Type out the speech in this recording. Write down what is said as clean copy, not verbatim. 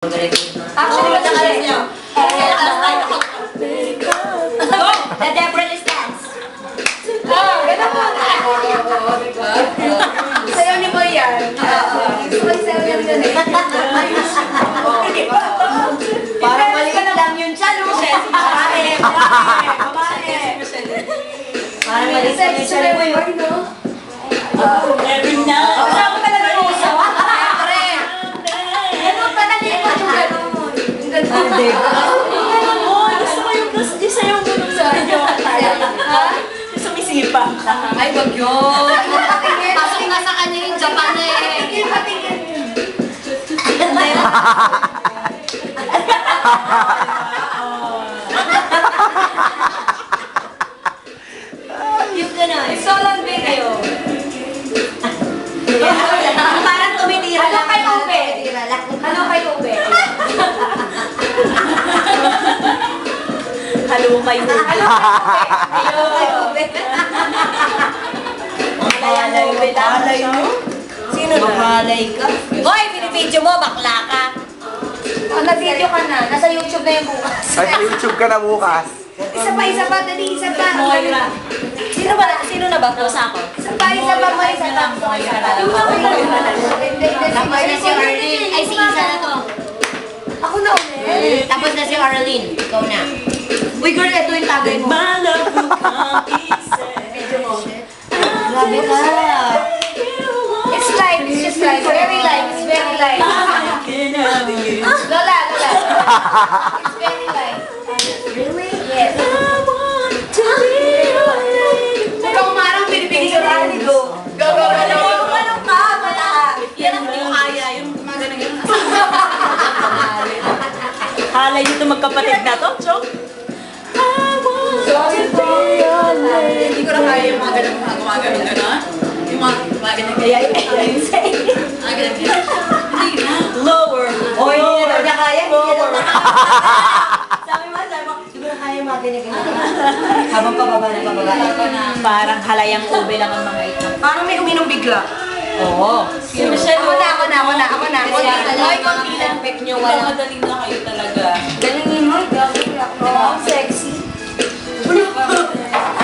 Actually, what's the color niyo? Go! The Deborah dance. Ganun po na. Oo, diba? Sayaw ni Boy yan. Gusto ko sayaw niya yun eh. Parang maliit lang yun siya, no? Babae. Parang maliit lang yun siya, no? Every night. Kasama talaga yung isa. Ganun pa nalimot yung ganun. Yung ganun. Gusto ko yung isayaw mo nung sa inyo. Yung sumisipa. Ay, wag yun. Pasok na sa kanya yung Japan eh. Yung gano'n. Solo video. Parang tumitira Ano lang. kay Ube? Tumitira lang. Ano kay Ube? Halukay mo. Hello kay Ube. Malay mo. Malay mo. Sino na? Mahalay ka. Hoy, binibidyo mo, bakla ka. Oh, nag-video ka na. Nasa YouTube na yung bukas. Ay, sa YouTube ka na bukas. Isa pa, dali, isa pa. Moira. Sino na ba? Close ako. Isa pa, isa pa. Tapos na si Arlene. Ay, si Isa na to. Ako na ulit. Tapos na si Arlene. Ikaw na. Uy, girl, ito yung tagay mo. My love will come easy. Grabe ka. It's light, it's just light. Very light, it's very light. I can have you. Lola. It's very light. Really? Yes. I want to be your lady. Ikaw umarang binibigay sa rally, go. Go. Ano ka? Wala. Yan ang hindi ko kaya. Yung mga ganun. Halay nito magkapatid na to, Chok. I want to be your lady. Hindi ko na kaya yung mga ganun, gano'n. Yung mga ganun. Kaya yung say. Mga ganun. Hindi na. Lower. Oy, hindi na niya kaya. Hindi niya Lower. Sabi mo, siguro kaya yung mga ganyan. Habang pababa na pababa. Parang halayang ube lang ang mga ito. Parang may uminom bigla. Oo. Si Michelle. Ako na. Hoy, konti lang. Pek nyo, wala. Madali na kayo talaga. Ganun mo, gabi ako.